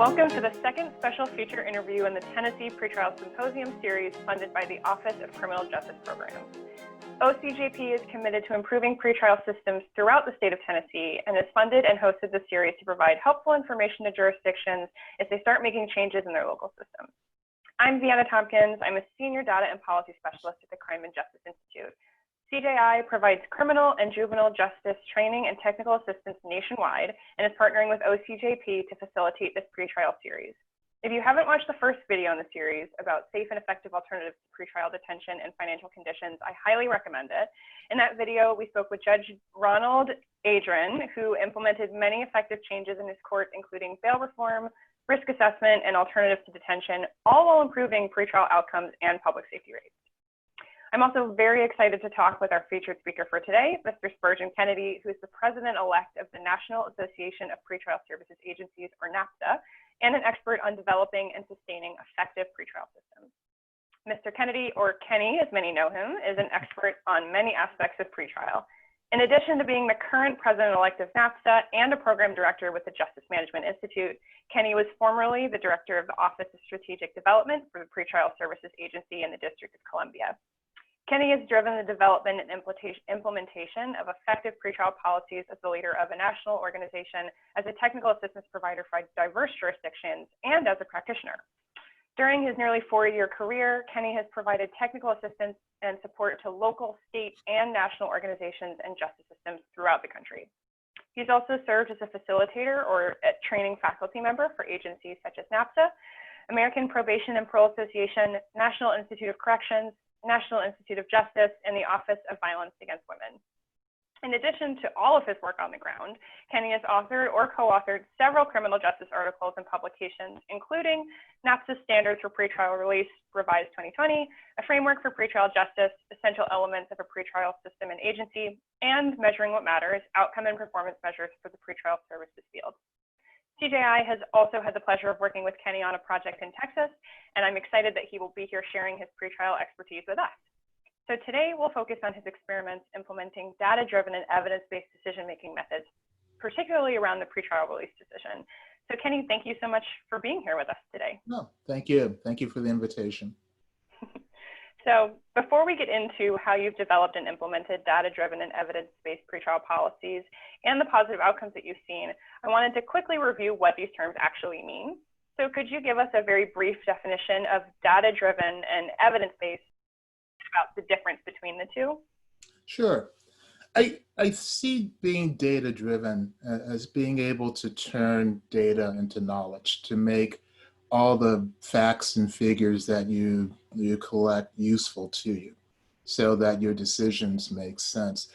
Welcome to the second special feature interview in the Tennessee Pretrial Symposium series funded by the Office of Criminal Justice Programs. OCJP is committed to improving pretrial systems throughout the state of Tennessee and has funded and hosted the series to provide helpful information to jurisdictions as they start making changes in their local systems. I'm Vienna Tompkins. I'm a Senior Data and Policy Specialist at the Crime and Justice Institute. CJI provides criminal and juvenile justice training and technical assistance nationwide and is partnering with OCJP to facilitate this pretrial series. If you haven't watched the first video in the series about safe and effective alternatives to pretrial detention and financial conditions, I highly recommend it. In that video, we spoke with Judge Ronald Adrin, who implemented many effective changes in his court, including bail reform, risk assessment, and alternatives to detention, all while improving pretrial outcomes and public safety rates. I'm also very excited to talk with our featured speaker for today, Mr. Spurgeon Kennedy, who is the president-elect of the National Association of Pretrial Services Agencies, or NAPSA, and an expert on developing and sustaining effective pretrial systems. Mr. Kennedy, or Kenny as many know him, is an expert on many aspects of pretrial. In addition to being the current president-elect of NAPSA and a program director with the Justice Management Institute, Kenny was formerly the director of the Office of Strategic Development for the Pretrial Services Agency in the District of Columbia. Kenny has driven the development and implementation of effective pretrial policies as the leader of a national organization, as a technical assistance provider for diverse jurisdictions, and as a practitioner. During his nearly 4-year career, Kenny has provided technical assistance and support to local, state, and national organizations and justice systems throughout the country. He's also served as a facilitator or a training faculty member for agencies such as NAPSA, American Probation and Parole Association, National Institute of Corrections, National Institute of Justice, and the Office of Violence Against Women. In addition to all of his work on the ground, Kenny has authored or co-authored several criminal justice articles and publications, including NAPSA's Standards for Pretrial Release, Revised 2020, A Framework for Pretrial Justice, Essential Elements of a Pretrial System and Agency, and Measuring What Matters, Outcome and Performance Measures for the Pretrial Services Field. CJI has also had the pleasure of working with Kenny on a project in Texas, and I'm excited that he will be here sharing his pretrial expertise with us. So today we'll focus on his experiments implementing data-driven and evidence-based decision-making methods, particularly around the pretrial release decision. So Kenny, thank you so much for being here with us today. No, thank you. Thank you for the invitation. So before we get into how you've developed and implemented data-driven and evidence-based pretrial policies and the positive outcomes that you've seen, I wanted to quickly review what these terms actually mean. So could you give us a very brief definition of data-driven and evidence-based about the difference between the two? Sure. I see being data-driven as being able to turn data into knowledge, to make all the facts and figures that you collect useful to you so that your decisions make sense.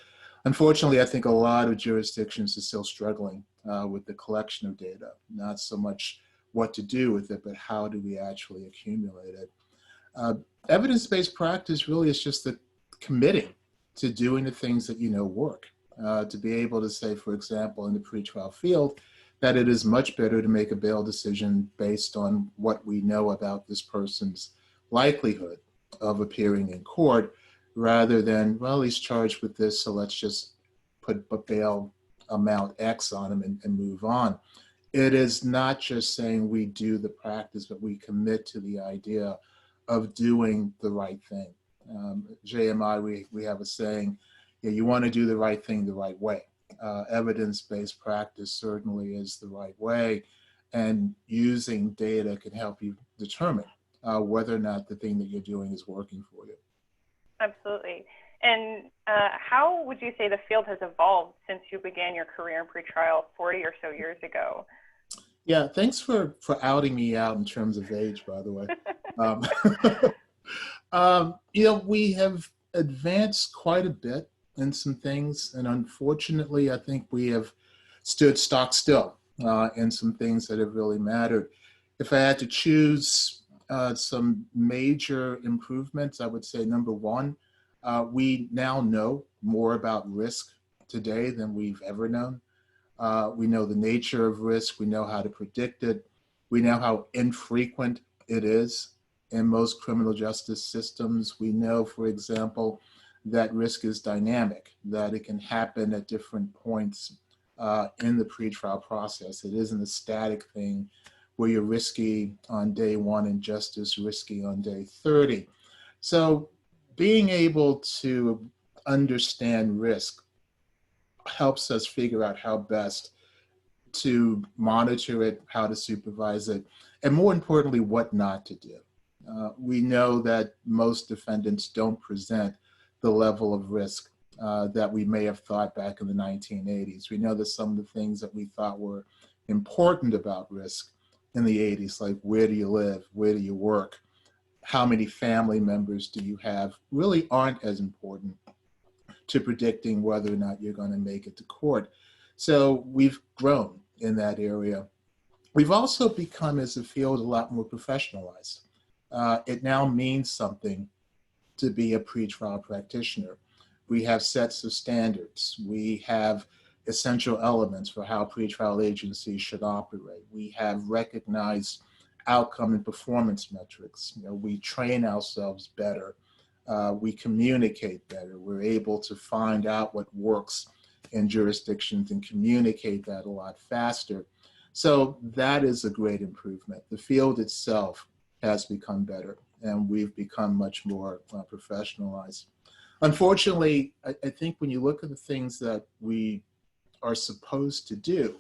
Unfortunately, I think a lot of jurisdictions are still struggling with the collection of data, not so much what to do with it, but how do we actually accumulate it. Evidence-based practice really is just the committing to doing the things that you know work. To be able to say, for example, in the pretrial field, that it is much better to make a bail decision based on what we know about this person's likelihood of appearing in court, rather than, well, he's charged with this, so let's just put a bail amount X on him and move on. It is not just saying we do the practice, but we commit to the idea of doing the right thing. JMI, we have a saying, you want to do the right thing the right way. Evidence-based practice certainly is the right way, and using data can help you determine whether or not the thing that you're doing is working for you. Absolutely. And how would you say the field has evolved since you began your career in pretrial 40 or so years ago? Yeah, thanks for outing me out in terms of age, by the way. We have advanced quite a bit in some things, and unfortunately, I think we have stood stock still in some things that have really mattered. If I had to choose some major improvements, I would say number one, we now know more about risk today than we've ever known. We know the nature of risk, we know how to predict it, we know how infrequent it is in most criminal justice systems. We know, for example, that risk is dynamic, that it can happen at different points in the pretrial process. It isn't a static thing where you're risky on day 1 and just as risky on day 30. So being able to understand risk helps us figure out how best to monitor it, how to supervise it, and more importantly, what not to do. We know that most defendants don't present the level of risk that we may have thought back in the 1980s. We know that some of the things that we thought were important about risk in the 80s, like where do you live, where do you work, how many family members do you have, really aren't as important to predicting whether or not you're going to make it to court. So we've grown in that area. We've also become, as a field, a lot more professionalized. It now means something to be a pretrial practitioner. We have sets of standards. We have essential elements for how pretrial agencies should operate. We have recognized outcome and performance metrics. We train ourselves better. We communicate better. We're able to find out what works in jurisdictions and communicate that a lot faster. So that is a great improvement. The field itself has become better, and we've become much more professionalized. Unfortunately, I think when you look at the things that we are supposed to do,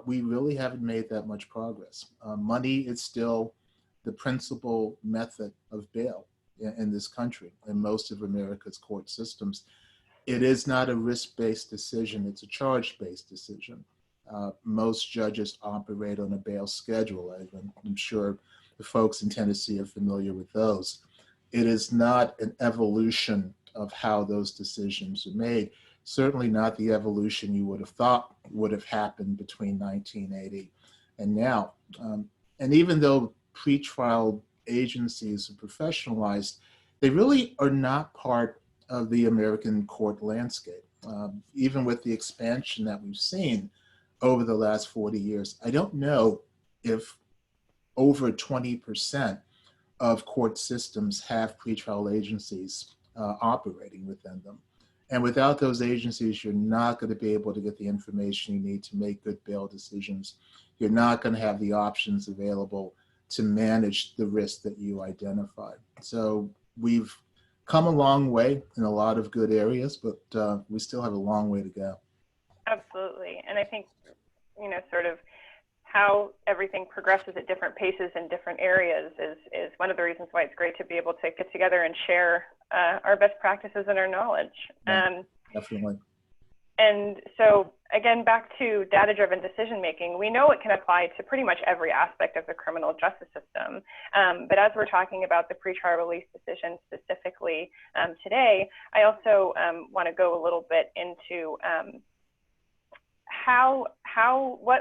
we really haven't made that much progress. Money is still the principal method of bail in this country, in most of America's court systems. It is not a risk-based decision, it's a charge-based decision. Most judges operate on a bail schedule. I'm sure the folks in Tennessee are familiar with those. It is not an evolution of how those decisions are made. Certainly not the evolution you would have thought would have happened between 1980 and now. And even though pretrial agencies are professionalized, they really are not part of the American court landscape. Even with the expansion that we've seen over the last 40 years, I don't know if over 20% of court systems have pretrial agencies operating within them. And without those agencies, you're not going to be able to get the information you need to make good bail decisions. You're not going to have the options available to manage the risk that you identified. So we've come a long way in a lot of good areas, but we still have a long way to go. Absolutely. And I think, sort of how everything progresses at different paces in different areas is one of the reasons why it's great to be able to get together and share our best practices and our knowledge. Yeah, definitely. And so again, back to data-driven decision-making, we know it can apply to pretty much every aspect of the criminal justice system. But as we're talking about the pretrial release decision specifically today, I also want to go a little bit into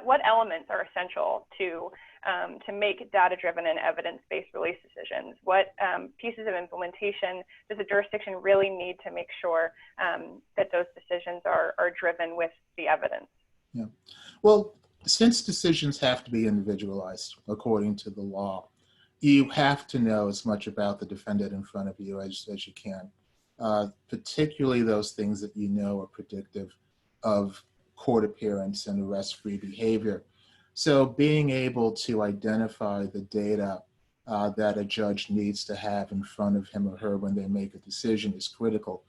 what elements are essential to make data-driven and evidence-based release decisions? What pieces of implementation does a jurisdiction really need to make sure that those decisions are driven with the evidence? Yeah. Well, since decisions have to be individualized according to the law, you have to know as much about the defendant in front of you as you can, particularly those things that you know are predictive of court appearance and arrest-free behavior. So being able to identify the data that a judge needs to have in front of him or her when they make a decision is critical.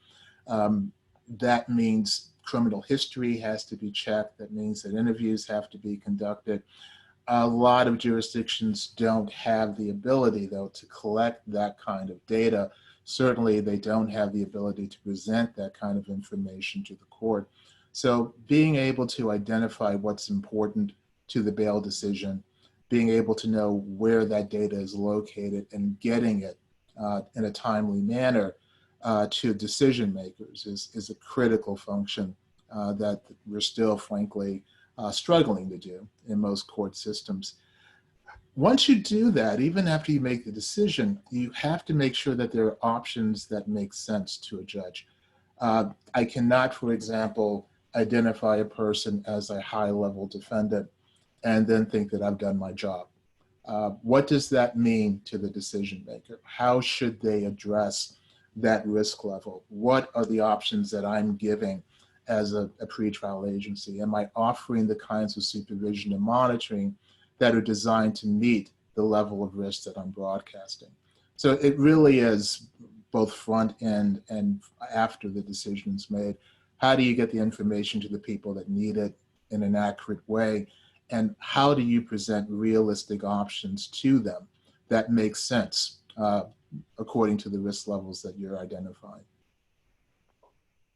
That means criminal history has to be checked. That means that interviews have to be conducted. A lot of jurisdictions don't have the ability, though, to collect that kind of data. Certainly, they don't have the ability to present that kind of information to the court. So being able to identify what's important to the bail decision, being able to know where that data is located and getting it in a timely manner to decision makers is a critical function that we're still, frankly, struggling to do in most court systems. Once you do that, even after you make the decision, you have to make sure that there are options that make sense to a judge. I cannot, for example, identify a person as a high-level defendant and then think that I've done my job. What does that mean to the decision maker? How should they address that risk level? What are the options that I'm giving as a pretrial agency? Am I offering the kinds of supervision and monitoring that are designed to meet the level of risk that I'm broadcasting. So it really is both front end and after the decision's made. How do you get the information to the people that need it in an accurate way? And how do you present realistic options to them that make sense according to the risk levels that you're identifying?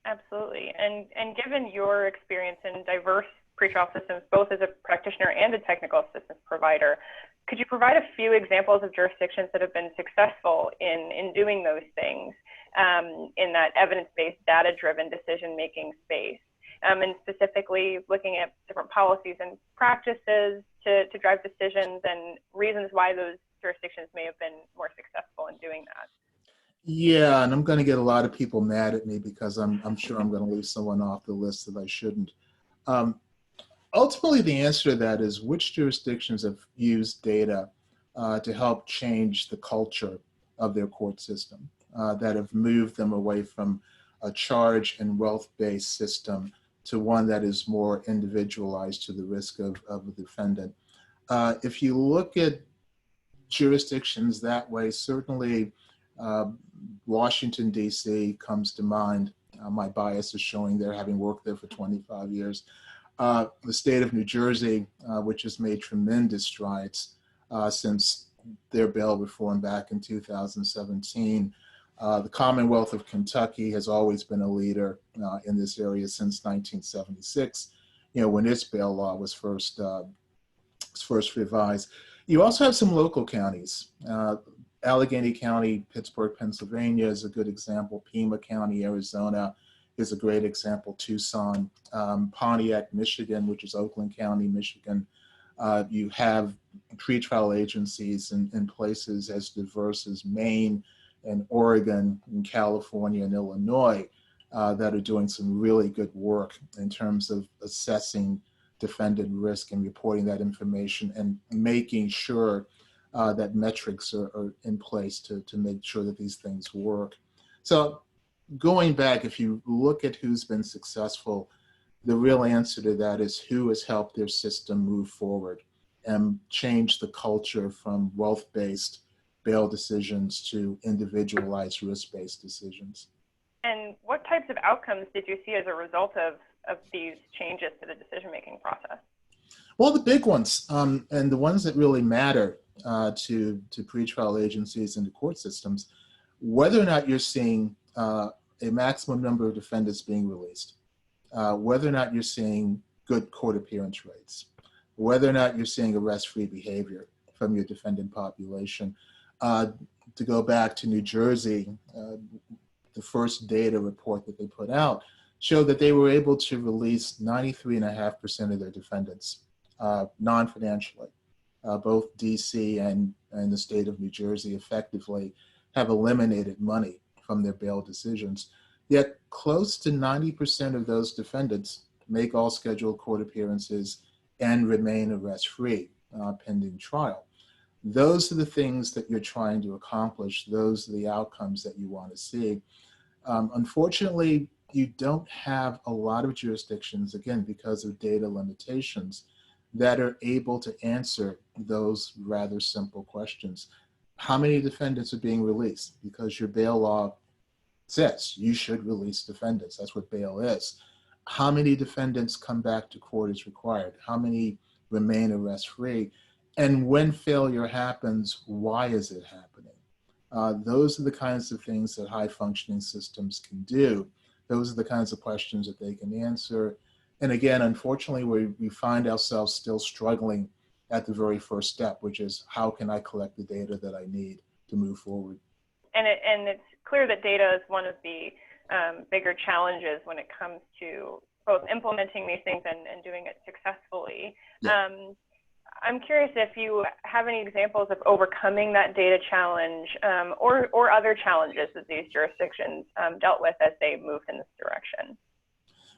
Absolutely. And given your experience in diverse pretrial systems, both as a practitioner and a technical assistance provider, could you provide a few examples of jurisdictions that have been successful in doing those things in that evidence-based, data-driven decision-making space? And specifically looking at different policies and practices to drive decisions and reasons why those jurisdictions may have been more successful in doing that. Yeah, and I'm going to get a lot of people mad at me because I'm sure I'm going to leave someone off the list that I shouldn't. Ultimately, the answer to that is which jurisdictions have used data to help change the culture of their court system, that have moved them away from a charge and wealth-based system to one that is more individualized to the risk of the defendant. If you look at jurisdictions that way, certainly Washington, D.C. comes to mind. My bias is showing there, having worked there for 25 years. The state of New Jersey, which has made tremendous strides since their bail reform back in 2017. The Commonwealth of Kentucky has always been a leader in this area since 1976, when its bail law was first revised. You also have some local counties. Allegheny County, Pittsburgh, Pennsylvania is a good example. Pima County, Arizona is a great example. Tucson, Pontiac, Michigan, which is Oakland County, Michigan. You have pretrial agencies in places as diverse as Maine and Oregon and California and Illinois that are doing some really good work in terms of assessing defendant risk and reporting that information and making sure that metrics are in place to make sure that these things work. So going back, if you look at who's been successful, the real answer to that is who has helped their system move forward and change the culture from wealth-based bail decisions to individualized risk-based decisions. And what types of outcomes did you see as a result of these changes to the decision-making process? Well, the big ones, and the ones that really matter to pretrial agencies and to court systems, whether or not you're seeing a maximum number of defendants being released, whether or not you're seeing good court appearance rates, whether or not you're seeing arrest-free behavior from your defendant population. To go back to New Jersey, the first data report that they put out showed that they were able to release 93.5% of their defendants non-financially. Both DC and the state of New Jersey effectively have eliminated money from their bail decisions. Yet close to 90% of those defendants make all scheduled court appearances and remain arrest-free pending trial. Those are the things that you're trying to accomplish. Those are the outcomes that you want to see. Unfortunately, you don't have a lot of jurisdictions, again, because of data limitations, that are able to answer those rather simple questions. How many defendants are being released? Because your bail law says you should release defendants. That's what bail is. How many defendants come back to court as required? How many remain arrest-free? And when failure happens, why is it happening? Those are the kinds of things that high-functioning systems can do. Those are the kinds of questions that they can answer. And again, unfortunately, we find ourselves still struggling at the very first step, which is how can I collect the data that I need to move forward? And it's clear that data is one of the bigger challenges when it comes to both implementing these things and doing it successfully. Yeah. I'm curious if you have any examples of overcoming that data challenge or other challenges that these jurisdictions dealt with as they moved in this direction.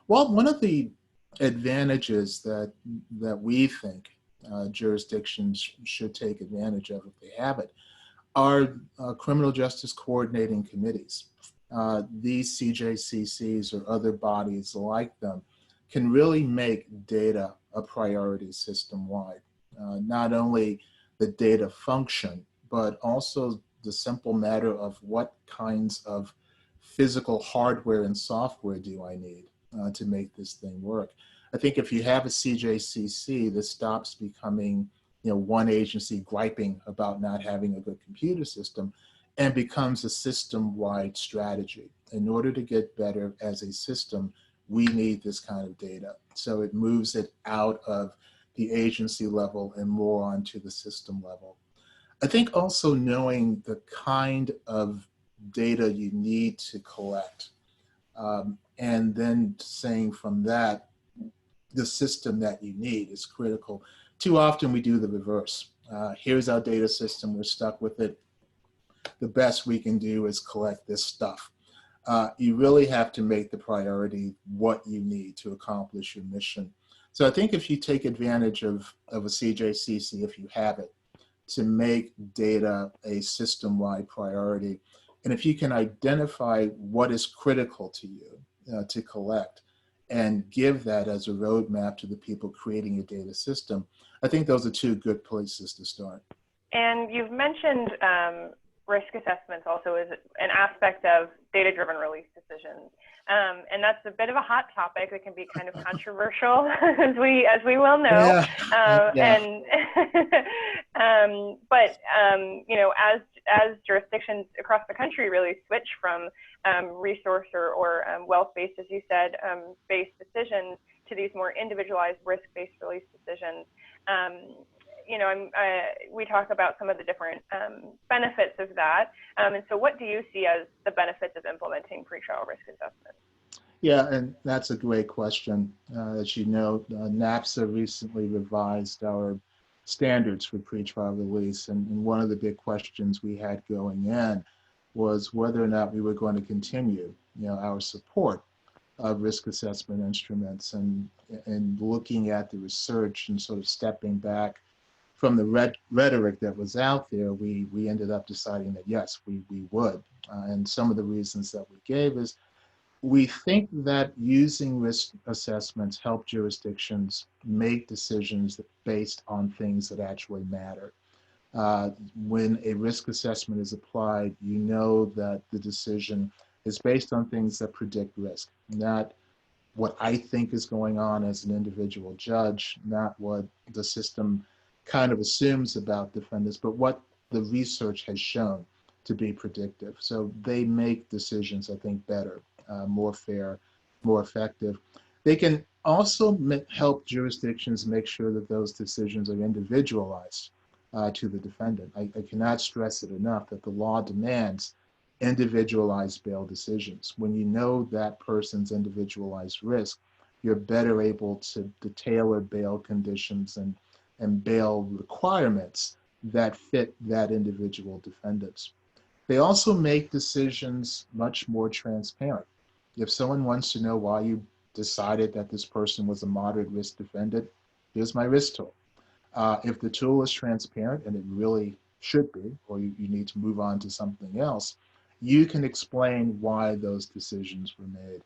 Well, one of the advantages that we think jurisdictions should take advantage of if they have it are criminal justice coordinating committees. These CJCCs or other bodies like them can really make data a priority system-wide. not only the data function, but also the simple matter of what kinds of physical hardware and software do I need to make this thing work. I think if you have a CJCC, this stops becoming one agency griping about not having a good computer system and becomes a system-wide strategy. In order to get better as a system, we need this kind of data. So it moves it out of the agency level and more onto the system level. I think also knowing the kind of data you need to collect, and then saying from that, the system that you need is critical. Too often we do the reverse. Here's our data system, we're stuck with it. The best we can do is collect this stuff. You really have to make the priority what you need to accomplish your mission. So I think if you take advantage of a CJCC, if you have it, to make data a system-wide priority, and if you can identify what is critical to you to collect and give that as a roadmap to the people creating a data system, I think those are two good places to start. And you've mentioned risk assessments also as an aspect of data-driven release decisions. And that's a bit of a hot topic that can be kind of controversial, as we well know. But as jurisdictions across the country really switch from resource or wealth-based, as you said, based decisions to these more individualized risk-based release decisions, we talk about some of the different benefits of that. And so what do you see as the benefits of implementing pretrial risk assessments? Yeah, and that's a great question. As you know, NAPSA recently revised our standards for pretrial release. And one of the big questions we had going in was whether or not we were going to continue our support of risk assessment instruments, and looking at the research and sort of stepping back from the rhetoric that was out there, we ended up deciding that yes, we would. And some of the reasons that we gave is we think that using risk assessments help jurisdictions make decisions based on things that actually matter. When a risk assessment is applied, you know that the decision is based on things that predict risk, not what I think is going on as an individual judge, not what the system kind of assumes about defendants, but what the research has shown to be predictive. So they make decisions, I think, better, more fair, more effective. They can also help jurisdictions make sure that those decisions are individualized to the defendant. I cannot stress it enough that the law demands individualized bail decisions. When you know that person's individualized risk, you're better able to tailor bail conditions and bail requirements that fit that individual defendants. They also make decisions much more transparent. If someone wants to know why you decided that this person was a moderate risk defendant, here's my risk tool. If the tool is transparent, and it really should be, or you need to move on to something else, you can explain why those decisions were made.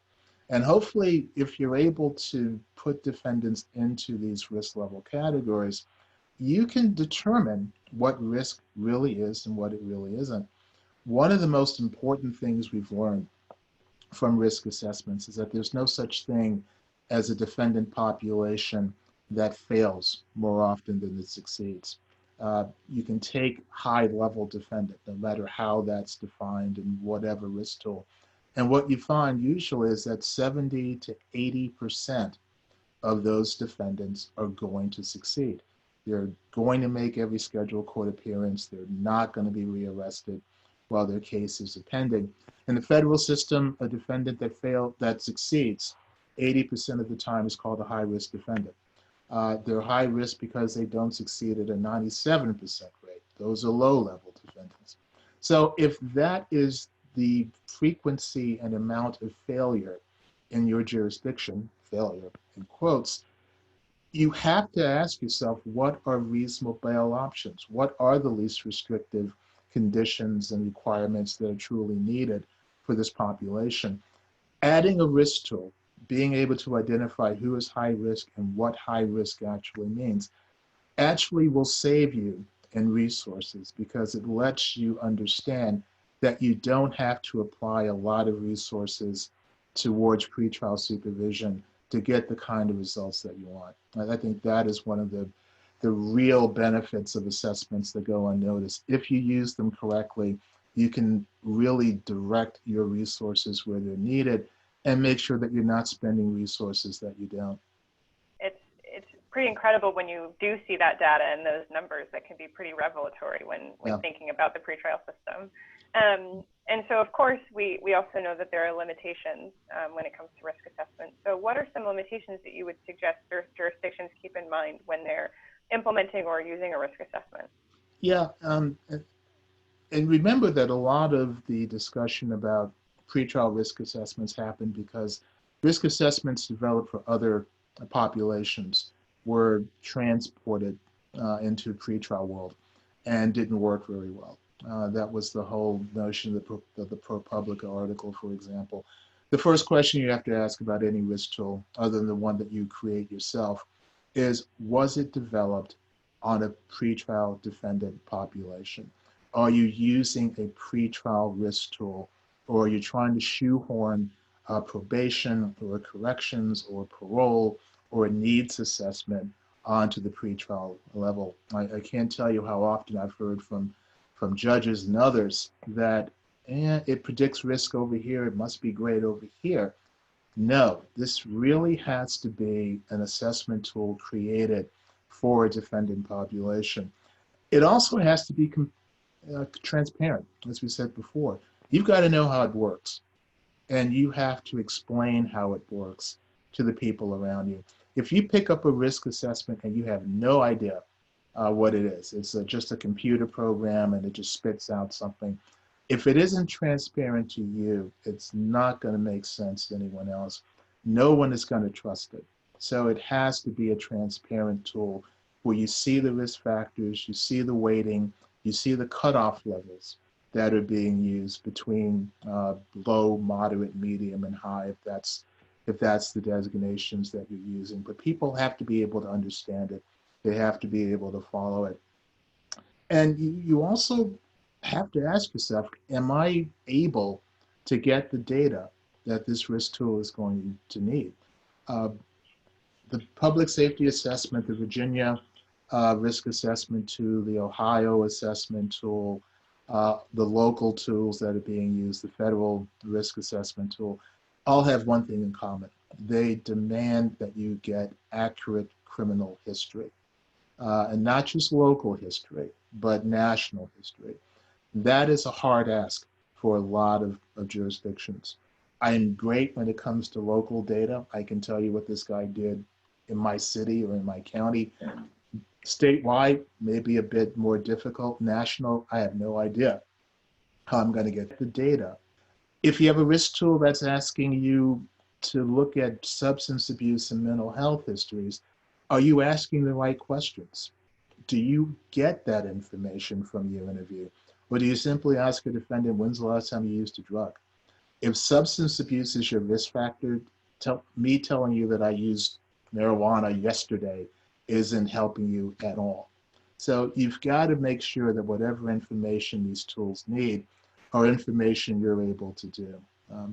And hopefully, if you're able to put defendants into these risk level categories, you can determine what risk really is and what it really isn't. One of the most important things we've learned from risk assessments is that there's no such thing as a defendant population that fails more often than it succeeds. You can take high-level defendant, no matter how that's defined in whatever risk tool. And what you find usually is that 70 to 80% of those defendants are going to succeed. They're going to make every scheduled court appearance. They're not going to be rearrested while their cases are pending. In the federal system, a defendant that succeeds 80% of the time is called a high-risk defendant. They're high risk because they don't succeed at a 97% rate. Those are low-level defendants. So if that is the frequency and amount of failure in your jurisdiction, failure in quotes, you have to ask yourself, what are reasonable bail options? What are the least restrictive conditions and requirements that are truly needed for this population? Adding a risk tool, being able to identify who is high risk and what high risk actually means, actually will save you in resources because it lets you understand that you don't have to apply a lot of resources towards pretrial supervision to get the kind of results that you want. And I think that is one of the real benefits of assessments that go unnoticed. If you use them correctly, you can really direct your resources where they're needed and make sure that you're not spending resources that you don't. It's pretty incredible when you do see that data and those numbers. That can be pretty revelatory when Yeah. thinking about the pretrial system. And so, of course, we also know that there are limitations when it comes to risk assessment. So what are some limitations that you would suggest jurisdictions keep in mind when they're implementing or using a risk assessment? Yeah, and remember that a lot of the discussion about pretrial risk assessments happened because risk assessments developed for other populations were transported into the pretrial world and didn't work very well. That was the whole notion of the ProPublica article, for example. The first question you have to ask about any risk tool, other than the one that you create yourself, is was it developed on a pretrial defendant population? Are you using a pretrial risk tool, or are you trying to shoehorn probation or corrections or parole or a needs assessment onto the pretrial level? I can't tell you how often I've heard from judges and others that it predicts risk over here, it must be great over here. No, this really has to be an assessment tool created for a defendant population. It also has to be transparent, as we said before. You've got to know how it works, and you have to explain how it works to the people around you. If you pick up a risk assessment and you have no idea what it is, it's just a computer program and it just spits out something. If it isn't transparent to you, it's not going to make sense to anyone else. No one is going to trust it. So it has to be a transparent tool where you see the risk factors, you see the weighting, you see the cutoff levels that are being used between low, moderate, medium, and high, if that's the designations that you're using. But people have to be able to understand it. They have to be able to follow it. And you also have to ask yourself, am I able to get the data that this risk tool is going to need? The public safety assessment, the Virginia risk assessment tool, the Ohio assessment tool, the local tools that are being used, the federal risk assessment tool, all have one thing in common. They demand that you get accurate criminal history, and not just local history, but national history. That is a hard ask for a lot of jurisdictions. I'm great when it comes to local data. I can tell you what this guy did in my city or in my county. Statewide, maybe a bit more difficult. National, I have no idea how I'm going to get the data. If you have a risk tool that's asking you to look at substance abuse and mental health histories, are you asking the right questions? Do you get that information from your interview? Or do you simply ask a defendant, when's the last time you used a drug? If substance abuse is your risk factor, me telling you that I used marijuana yesterday isn't helping you at all. So you've got to make sure that whatever information these tools need are information you're able to do.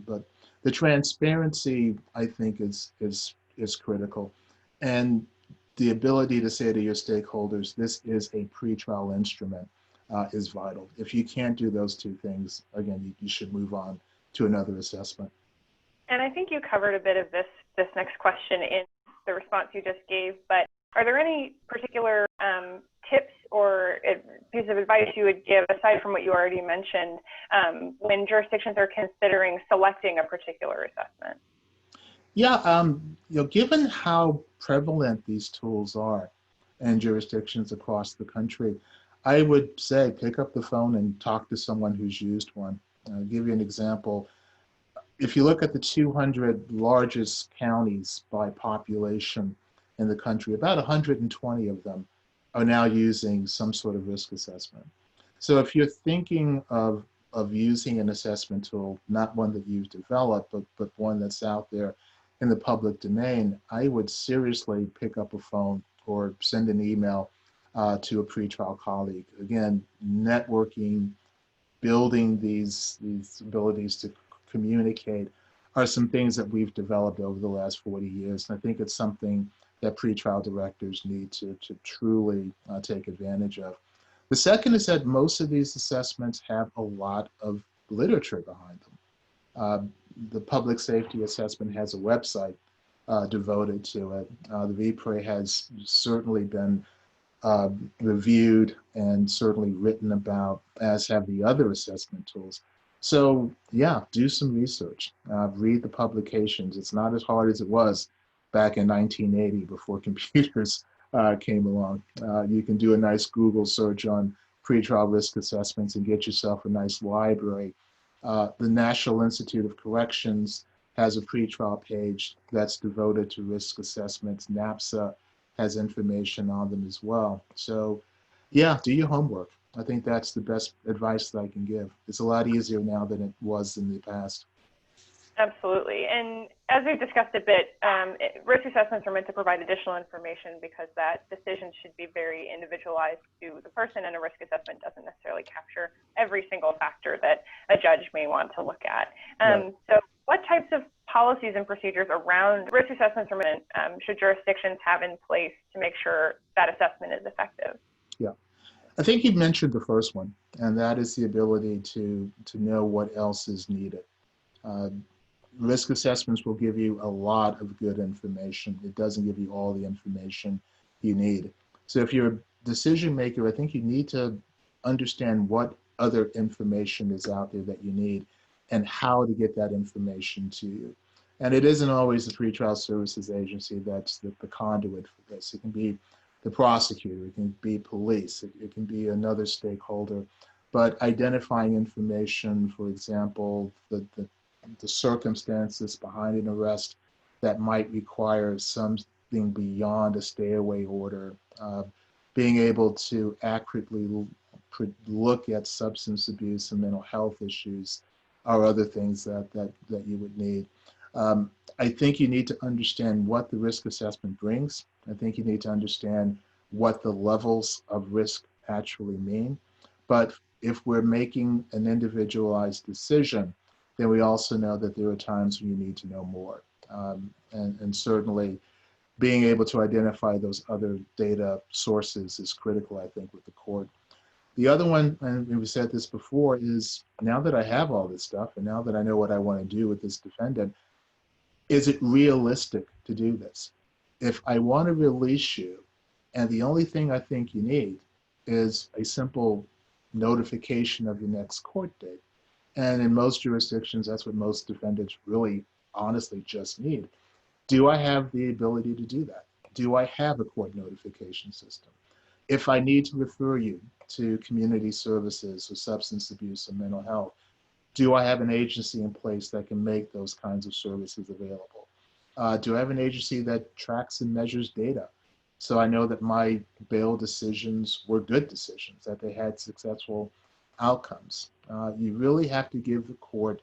But the transparency, I think, is critical. And the ability to say to your stakeholders, this is a pretrial instrument, is vital. If you can't do those two things, again, you should move on to another assessment. And I think you covered a bit of this next question in the response you just gave, but are there any particular tips or pieces of advice you would give, aside from what you already mentioned, when jurisdictions are considering selecting a particular assessment? Yeah, given how prevalent these tools are in jurisdictions across the country, I would say pick up the phone and talk to someone who's used one. I'll give you an example. If you look at the 200 largest counties by population in the country, about 120 of them are now using some sort of risk assessment. So if you're thinking of using an assessment tool, not one that you've developed, but one that's out there in the public domain, I would seriously pick up a phone or send an email to a pretrial colleague. Again, networking, building these abilities to communicate are some things that we've developed over the last 40 years. And I think it's something that pretrial directors need to truly take advantage of. The second is that most of these assessments have a lot of literature behind them. The public safety assessment has a website devoted to it. The VPRE has certainly been reviewed and certainly written about, as have the other assessment tools. So yeah, do some research, read the publications. It's not as hard as it was back in 1980 before computers came along. You can do a nice Google search on pretrial risk assessments and get yourself a nice library. The National Institute of Corrections has a pretrial page that's devoted to risk assessments. NAPSA has information on them as well. So yeah, do your homework. I think that's the best advice that I can give. It's a lot easier now than it was in the past. Absolutely. And as we've discussed a bit, risk assessments are meant to provide additional information because that decision should be very individualized to the person, and a risk assessment doesn't necessarily capture every single factor that a judge may want to look at. Right. So what types of policies and procedures around risk assessments should jurisdictions have in place to make sure that assessment is effective? Yeah. I think you mentioned the first one, and that is the ability to know what else is needed. Risk assessments will give you a lot of good information. It doesn't give you all the information you need. So if you're a decision maker, I think you need to understand what other information is out there that you need and how to get that information to you. And it isn't always the pretrial services agency that's the conduit for this. It can be the prosecutor, it can be police, it can be another stakeholder. But identifying information, for example, the circumstances behind an arrest that might require something beyond a stay-away order, being able to accurately look at substance abuse and mental health issues are other things that you would need. I think you need to understand what the risk assessment brings. I think you need to understand what the levels of risk actually mean. But if we're making an individualized decision, then we also know that there are times when you need to know more. And certainly being able to identify those other data sources is critical, I think, with the court. The other one, and we said this before, is now that I have all this stuff and now that I know what I want to do with this defendant, is it realistic to do this? If I want to release you and the only thing I think you need is a simple notification of your next court date, and in most jurisdictions, that's what most defendants really honestly just need. Do I have the ability to do that? Do I have a court notification system? If I need to refer you to community services or substance abuse or mental health, do I have an agency in place that can make those kinds of services available? Do I have an agency that tracks and measures data? So I know that my bail decisions were good decisions, that they had successful outcomes. You really have to give the court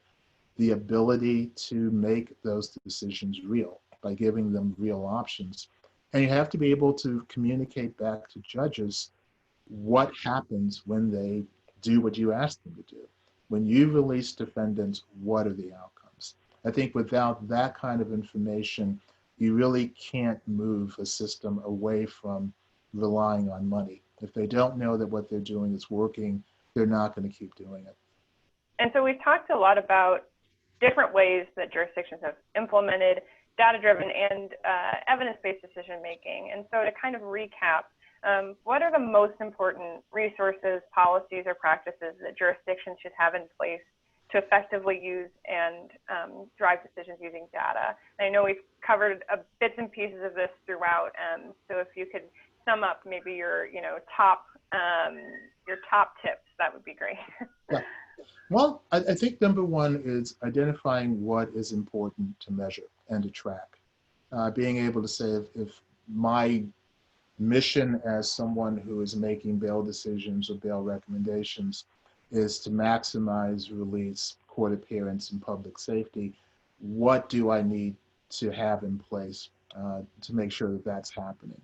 the ability to make those decisions real by giving them real options. And you have to be able to communicate back to judges what happens when they do what you ask them to do. When you release defendants, what are the outcomes? I think without that kind of information, you really can't move a system away from relying on money. If they don't know that what they're doing is working, they're not going to keep doing it. And so we've talked a lot about different ways that jurisdictions have implemented data-driven and evidence-based decision-making. And so to kind of recap, what are the most important resources, policies, or practices that jurisdictions should have in place to effectively use and drive decisions using data? And I know we've covered bits and pieces of this throughout, so if you could sum up maybe your top tips, that would be great. Yeah. Well, I think number one is identifying what is important to measure and to track. Being able to say if my mission as someone who is making bail decisions or bail recommendations is to maximize release, court appearance, and public safety, what do I need to have in place to make sure that that's happening?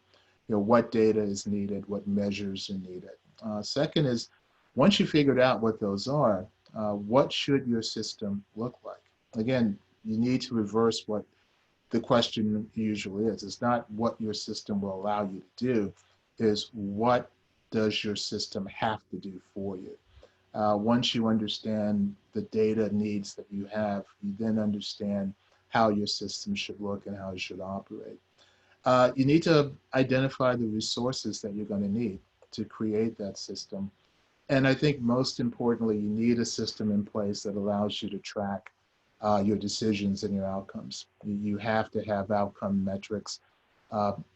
what data is needed, what measures are needed. Second is, once you figured out what those are, what should your system look like? Again, you need to reverse what the question usually is. It's not what your system will allow you to do, is what does your system have to do for you? Once you understand the data needs that you have, you then understand how your system should look and how it should operate. You need to identify the resources that you're going to need to create that system. And I think most importantly, you need a system in place that allows you to track your decisions and your outcomes. You have to have outcome metrics.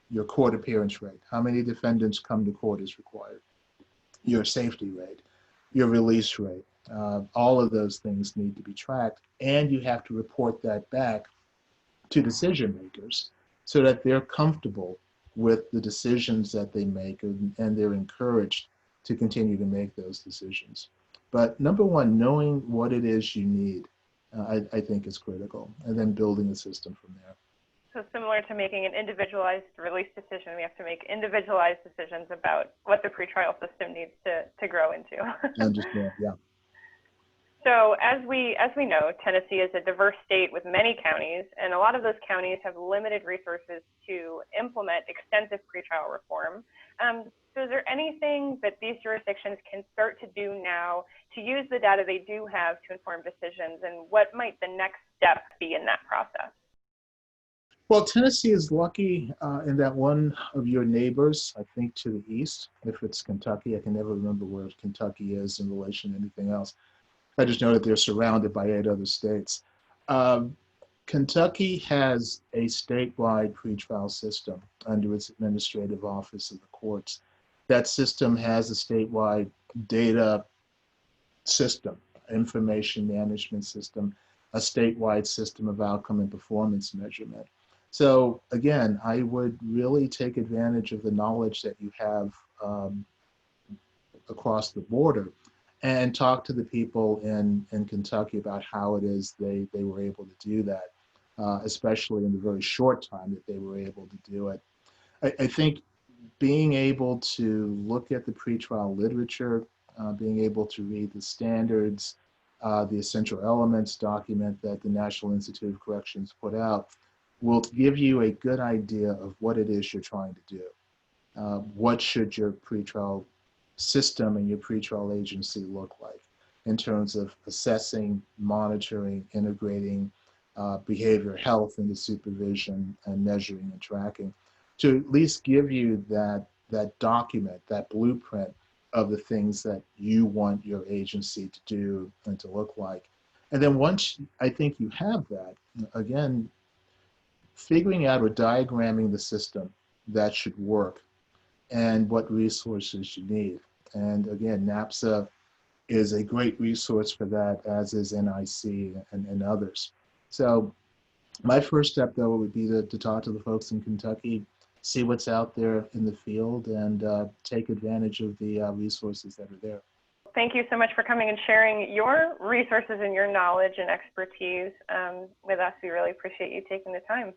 Your court appearance rate, how many defendants come to court is required, your safety rate, your release rate. All of those things need to be tracked, and you have to report that back to decision makers so that they're comfortable with the decisions that they make, and they're encouraged to continue to make those decisions. But number one, knowing what it is you need, I think is critical, and then building a system from there. So similar to making an individualized release decision, we have to make individualized decisions about what the pretrial system needs to grow into. I understand, yeah. So as we know, Tennessee is a diverse state with many counties, and a lot of those counties have limited resources to implement extensive pretrial reform. So is there anything that these jurisdictions can start to do now to use the data they do have to inform decisions, and what might the next step be in that process? Well, Tennessee is lucky in that one of your neighbors, I think to the east, if it's Kentucky, I can never remember where Kentucky is in relation to anything else. I just know that they're surrounded by 8 other states. Kentucky has a statewide pretrial system under its administrative office of the courts. That system has a statewide data system, information management system, a statewide system of outcome and performance measurement. So again, I would really take advantage of the knowledge that you have across the border and talk to the people in Kentucky about how it is they were able to do that, especially in the very short time that they were able to do it. I think being able to look at the pretrial literature, being able to read the standards, the essential elements document that the National Institute of Corrections put out will give you a good idea of what it is you're trying to do. What should your pretrial system and your pretrial agency look like in terms of assessing, monitoring, integrating behavioral health into supervision and measuring and tracking, to at least give you that document, that blueprint of the things that you want your agency to do and to look like. And then once I think you have that, again, figuring out or diagramming the system that should work and what resources you need. And again, NAPSA is a great resource for that, as is NIC and others. So my first step, though, would be to talk to the folks in Kentucky, see what's out there in the field, and take advantage of the resources that are there. Thank you so much for coming and sharing your resources and your knowledge and expertise with us. We really appreciate you taking the time.